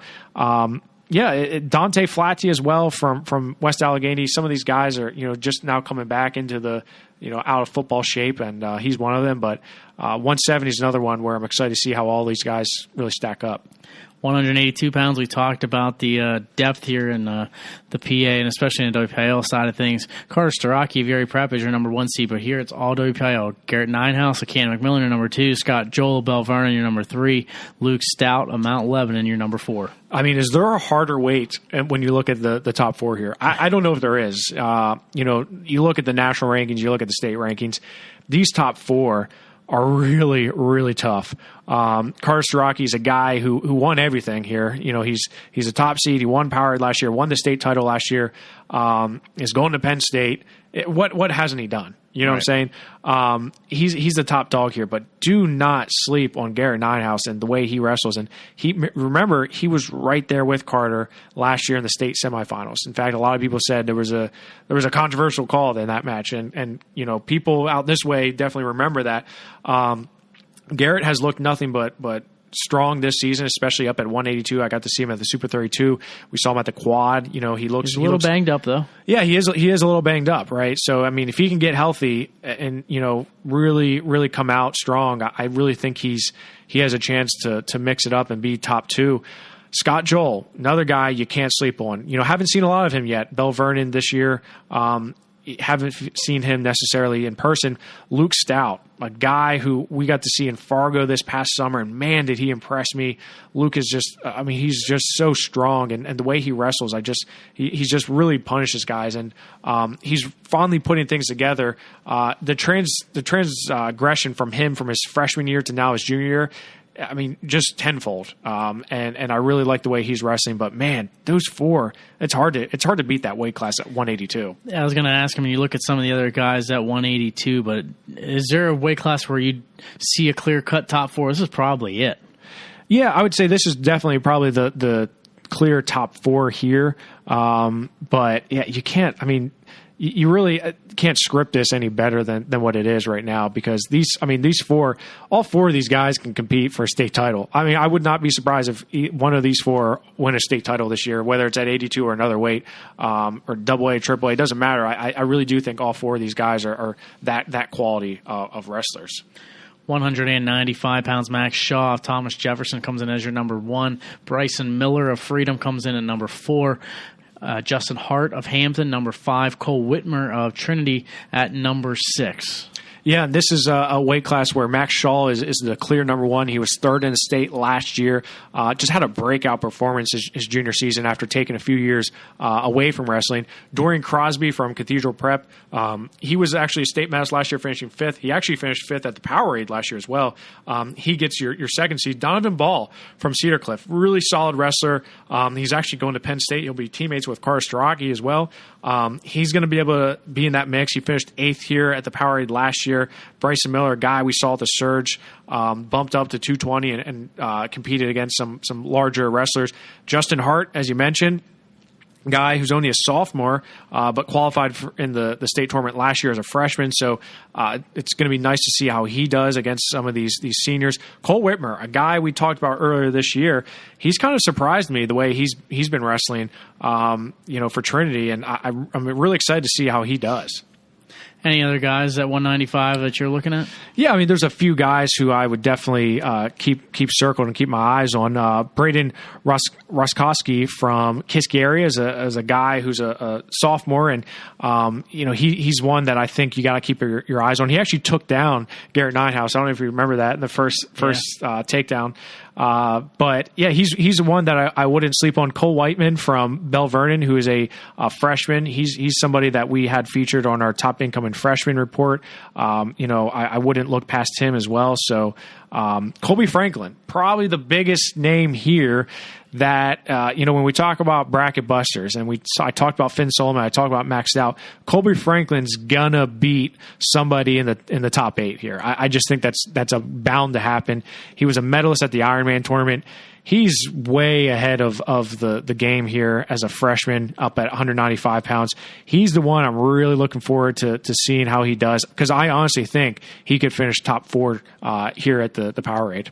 Dante Flatty as well from West Allegheny. Some of these guys are, you know, just now coming back into the, you know, out of football shape, and he's one of them. But 170 is another one where I'm excited to see how all these guys really stack up. 182 pounds. We talked about the depth here in the PA, and especially in the WPIAL side of things. Carter Starocki of Erie Prep is your number 1 seed, but here it's all WPIAL. Garrett Ninehouse of Cannon McMillan, your number 2. Scott Joel of Bell Vernon, your number 3. Luke Stout of Mount Lebanon, your number 4. I mean, is there a harder weight when you look at the top 4 here? I don't know if there is. You know, you look at the national rankings, you look at the state rankings. These top 4 are really, really tough. Carter Starocki is a guy who won everything here. You know, he's a top seed. He won POWERade last year, won the state title last year, is going to Penn State. What hasn't he done? You know what I'm saying? He's the top dog here, but do not sleep on Garrett Ninehouse and the way he wrestles. And remember, he was right there with Carter last year in the state semifinals. In fact, a lot of people said there was a controversial call in that match, and you know, people out this way definitely remember that. Garrett has looked nothing but strong this season, especially up at 182. I got to see him at the Super 32. We saw him at the Quad. You know, he's a little banged up though. Yeah, he is a little banged up, right? So I mean, if he can get healthy and, you know, really, really come out strong, I really think he has a chance to mix it up and be top 2. Scott Joel, another guy you can't sleep on. You know, haven't seen a lot of him yet. Bell Vernon this year. Haven't seen him necessarily in person. Luke Stout, a guy who we got to see in Fargo this past summer, and man, did he impress me. Luke is just, I mean, he's just so strong, and the way he wrestles, he's just really punishes guys, and he's finally putting things together. The transgression from him from his freshman year to now his junior year, I mean, just tenfold. And I really like the way he's wrestling. But man, those 4, it's hard to beat that weight class at 182. I was going to ask him. You look at some of the other guys at 182, but is there a weight class where you see a clear cut top 4? This is probably it. Yeah, I would say this is definitely probably the clear top 4 here. But yeah, you can't. I mean, you really can't script this any better than what it is right now, because all 4 of these guys can compete for a state title. I mean, I would not be surprised if one of these 4 win a state title this year, whether it's at 82 or another weight, or AA, AAA, it doesn't matter. I really do think all 4 of these guys are that quality of wrestlers. 195 pounds. Max Shaw of Thomas Jefferson comes in as your number 1. Bryson Miller of Freedom comes in at number 4. Justin Hart of Hampton, number 5. Cole Whitmer of Trinity at number 6. Yeah, and this is a weight class where Max Shaw is the clear number one. He was third in the state last year. Just had a breakout performance his junior season after taking a few years away from wrestling. Dorian Crosby from Cathedral Prep, he was actually a state medalist last year, finishing fifth. He actually finished fifth at the POWERade last year as well. He gets your second seed. Donovan Ball from Cedar Cliff, really solid wrestler. He's actually going to Penn State. He'll be teammates with Carter Starocki as well. He's going to be able to be in that mix. He finished eighth here at the POWERade last year. Bryson Miller, a guy we saw at the Surge, bumped up to 220 and competed against some larger wrestlers. Justin Hart, as you mentioned, guy who's only a sophomore, but qualified in the state tournament last year as a freshman. So it's going to be nice to see how he does against some of these seniors. Cole Whitmer, a guy we talked about earlier this year, he's kind of surprised me the way he's been wrestling, for Trinity, and I'm really excited to see how he does. Any other guys at 195 that you're looking at? Yeah, I mean, there's a few guys who I would definitely keep circled and keep my eyes on. Braden Roskowski from Kiskari is a guy who's a sophomore, and he's one that I think you got to keep your eyes on. He actually took down Garrett Ninehouse. I don't know if you remember that in the first takedown. But yeah, he's one that I wouldn't sleep on. Cole Whiteman from Bell Vernon, who is a freshman. He's somebody that we had featured on our top incoming freshman report. I wouldn't look past him as well. So Colby Franklin, probably the biggest name here that, when we talk about bracket busters, and I talked about Finn Solomon, I talked about Max Stout, Colby Franklin's gonna beat somebody in the top 8 here. I just think that's a bound to happen. He was a medalist at the Ironman tournament. He's way ahead of the game here as a freshman, up at 195 pounds. He's the one I'm really looking forward to seeing how he does, because I honestly think he could finish top 4 here at the POWERade.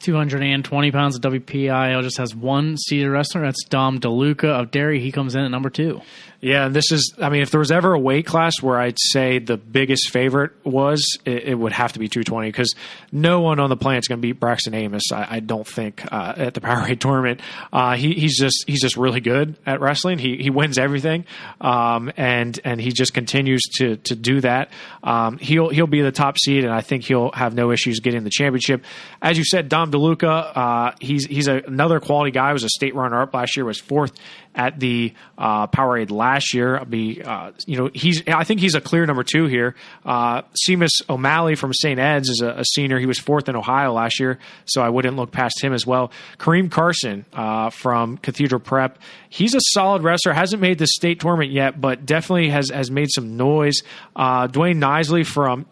220 pounds of WPIAL just has one seated wrestler. That's Dom DeLuca of Derry. He comes in at number 2. Yeah, and if there was ever a weight class where I'd say the biggest favorite it would have to be 220, because no one on the planet's going to beat Braxton Amos, I don't think, at the POWERade tournament. He's just really good at wrestling. He wins everything, and he just continues to do that. He'll be the top seed, and I think he'll have no issues getting the championship. As you said, Dom DeLuca, he's another quality guy. He was a state runner-up last year, was 4th at the POWERade last year. I think he's a clear number 2 here. Seamus O'Malley from St. Ed's is a senior. He was 4th in Ohio last year, so I wouldn't look past him as well. Kareem Carson from Cathedral Prep. He's a solid wrestler. Hasn't made the state tournament yet, but definitely has made some noise. Dwayne Nisley from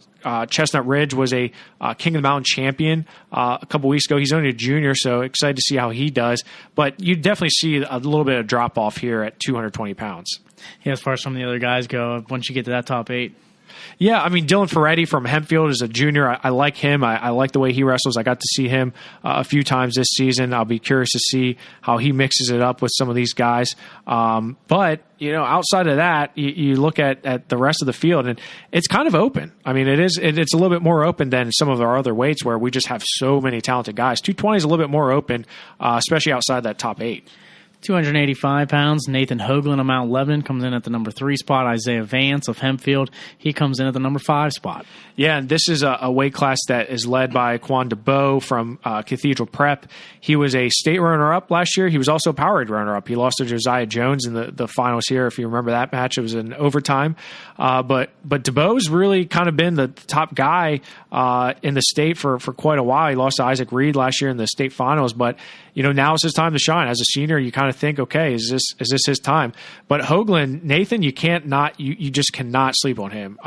Chestnut Ridge was a King of the Mountain champion a couple weeks ago. He's only a junior, so excited to see how he does. But you definitely see a little bit of drop-off here at 220 pounds. Yeah, as far as some of the other guys go, once you get to that top 8. Yeah, I mean, Dylan Ferretti from Hempfield is a junior. I like him. I like the way he wrestles. I got to see him a few times this season. I'll be curious to see how he mixes it up with some of these guys. But outside of that, you look at the rest of the field, and it's kind of open. I mean, it's a little bit more open than some of our other weights where we just have so many talented guys. 220 is a little bit more open, especially outside that top 8. 285 pounds. Nathan Hoagland of Mount Lebanon comes in at the number 3 spot. Isaiah Vance of Hempfield, he comes in at the number 5 spot. Yeah, and this is a weight class that is led by Quan DeBow from Cathedral Prep. He was a state runner-up last year. He was also a POWERade runner-up. He lost to Josiah Jones in the finals here. If you remember that match, it was in overtime. But DeBow's really kind of been the top guy in the state for quite a while. He lost to Isaac Reed last year in the state finals, but now is his time to shine. As a senior, you kind of think, okay, is this his time? But Hoagland, Nathan, you just cannot sleep on him.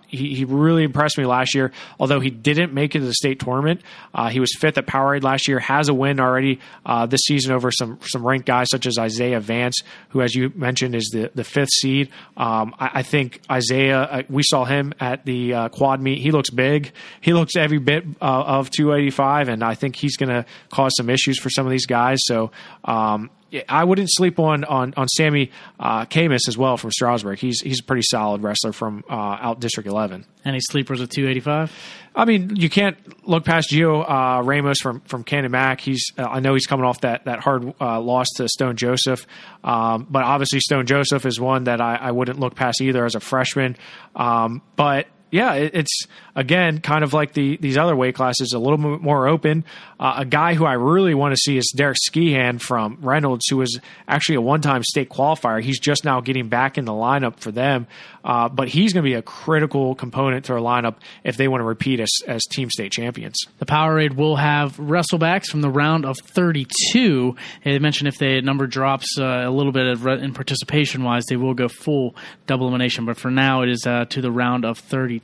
He really impressed me last year, although he didn't make it to the state tournament. He was 5th at POWERade last year, has a win already this season over some ranked guys such as Isaiah Vance, who, as you mentioned, is the 5th seed. I think Isaiah, we saw him at the quad meet. He looks big. He looks every bit of 285, and I think he's going to cause some issues for some of these guys. So I wouldn't sleep on Sammy Camus as well from Strasburg. He's a pretty solid wrestler from out District 11. Any sleepers at 285? I mean, you can't look past Gio Ramos from Cannon Mac. I know he's coming off that hard loss to Stone Joseph, but obviously Stone Joseph is one that I wouldn't look past either as a freshman. But Yeah, it's, again, kind of like these other weight classes, a little bit more open. A guy who I really want to see is Derek Skehan from Reynolds, who was actually a one-time state qualifier. He's just now getting back in the lineup for them, but he's going to be a critical component to our lineup if they want to repeat as team state champions. The POWERade will have wrestlebacks from the round of 32. They mentioned if the number drops a little bit in participation-wise, they will go full double elimination, but for now it is to the round of 32.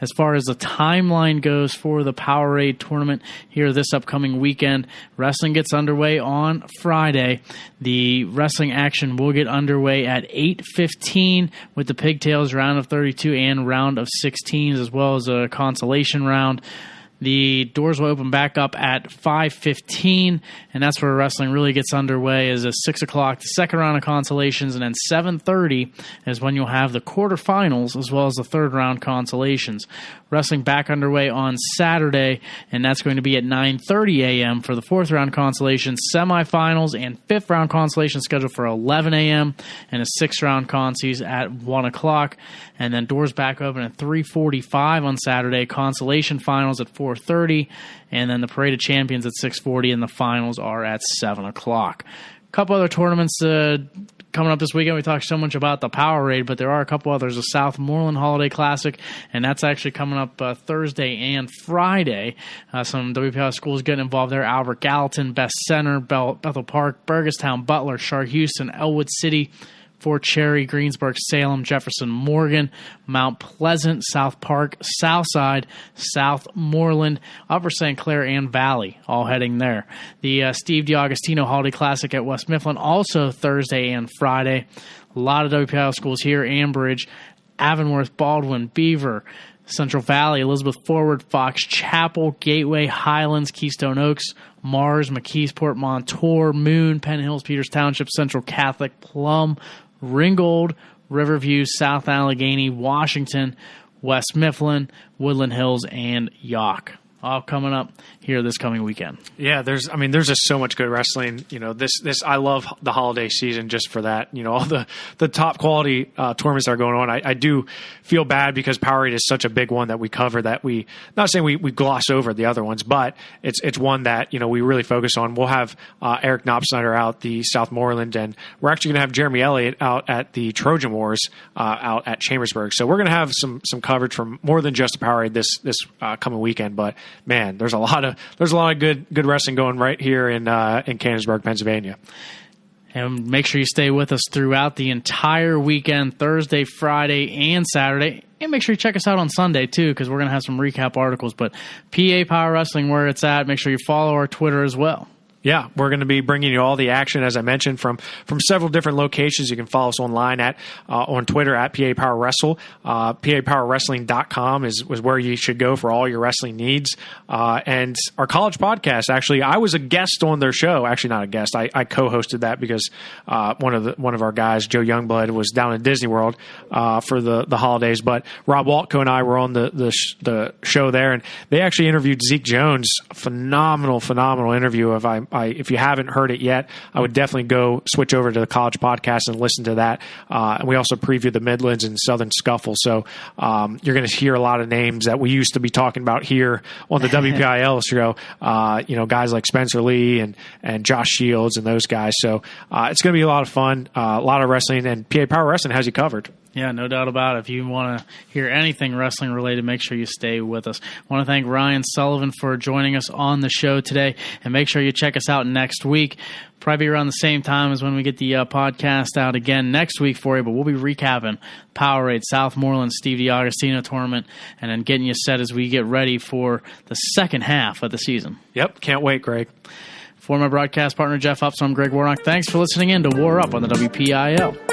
As far as the timeline goes for the POWERade tournament here this upcoming weekend, wrestling gets underway on Friday. The wrestling action will get underway at 8:15 with the Pigtails round of 32 and round of 16s, as well as a consolation round. The doors will open back up at 5:15, and that's where wrestling really gets underway. Is at 6 o'clock, the second round of consolations, and then 7:30 is when you'll have the quarterfinals as well as the third round consolations. Wrestling back underway on Saturday, and that's going to be at 9:30 a.m. for the fourth round consolations, semifinals, and fifth round consolations scheduled for 11 a.m., and a sixth round consies at 1 o'clock. And then doors back open at 3:45 on Saturday, consolation finals at 4:30, and then the Parade of Champions at 6:40, and the finals are at 7 o'clock. A couple other tournaments coming up this weekend. We talked so much about the POWERade, but there are a couple others. The Southmoreland Holiday Classic, and that's actually coming up Thursday and Friday. Some WPIAL schools getting involved there. Albert Gallatin, Best Center, Bethel Park, Burgestown, Butler, Shar Houston, Elwood City, Fort Cherry, Greensburg, Salem, Jefferson, Morgan, Mount Pleasant, South Park, Southside, Southmoreland, Upper St. Clair, and Valley, all heading there. The Steve DiAugustino Holiday Classic at West Mifflin, also Thursday and Friday. A lot of WPIAL schools here: Ambridge, Avonworth, Baldwin, Beaver, Central Valley, Elizabeth Forward, Fox Chapel, Gateway, Highlands, Keystone Oaks, Mars, McKeesport, Montour, Moon, Penn Hills, Peters Township, Central Catholic, Plum, Ringgold, Riverview, South Allegheny, Washington, West Mifflin, Woodland Hills, and York. All coming up here this coming weekend. Yeah, there's just so much good wrestling. I love the holiday season just for that. All the top quality tournaments that are going on. I do feel bad because POWERade is such a big one that we cover that not saying we gloss over the other ones, but it's one that, we really focus on. We'll have Eric Knopsnyder out the Southmoreland, and we're actually going to have Jeremy Elliott out at the Trojan Wars out at Chambersburg. So we're going to have some coverage from more than just POWERade this coming weekend, but man, there's a lot of good wrestling going right here in Canonsburg, Pennsylvania. And make sure you stay with us throughout the entire weekend, Thursday, Friday, and Saturday. And make sure you check us out on Sunday, too, because we're going to have some recap articles. But PA Power Wrestling, where it's at, make sure you follow our Twitter as well. Yeah, we're going to be bringing you all the action, as I mentioned, from several different locations. You can follow us online on Twitter at PA Power Wrestle. PAPowerWrestling.com is where you should go for all your wrestling needs. And our college podcast, actually, I was a guest on their show. Actually, not a guest. I co-hosted that because one of our guys, Joe Youngblood, was down in Disney World for the holidays. But Rob Waltco and I were on the show there, and they actually interviewed Zeke Jones. Phenomenal interview. If you haven't heard it yet, I would definitely go switch over to the college podcast and listen to that. And we also preview the Midlands and Southern Scuffle. So you're going to hear a lot of names that we used to be talking about here on the WPIAL show. Guys like Spencer Lee and Josh Shields and those guys. So it's going to be a lot of fun, a lot of wrestling, and PA Power Wrestling has you covered. Yeah, no doubt about it. If you want to hear anything wrestling related, make sure you stay with us. I want to thank Ryan Sullivan for joining us on the show today, and make sure you check us out next week. Probably around the same time as when we get the podcast out again next week for you, but we'll be recapping POWERade, Southmoreland, Steve DiAugustino tournament, and then getting you set as we get ready for the second half of the season. Yep, can't wait, Greg. For my broadcast partner, Jeff Upson, I'm Greg Warnock. Thanks for listening in to WarUp on the WPIAL.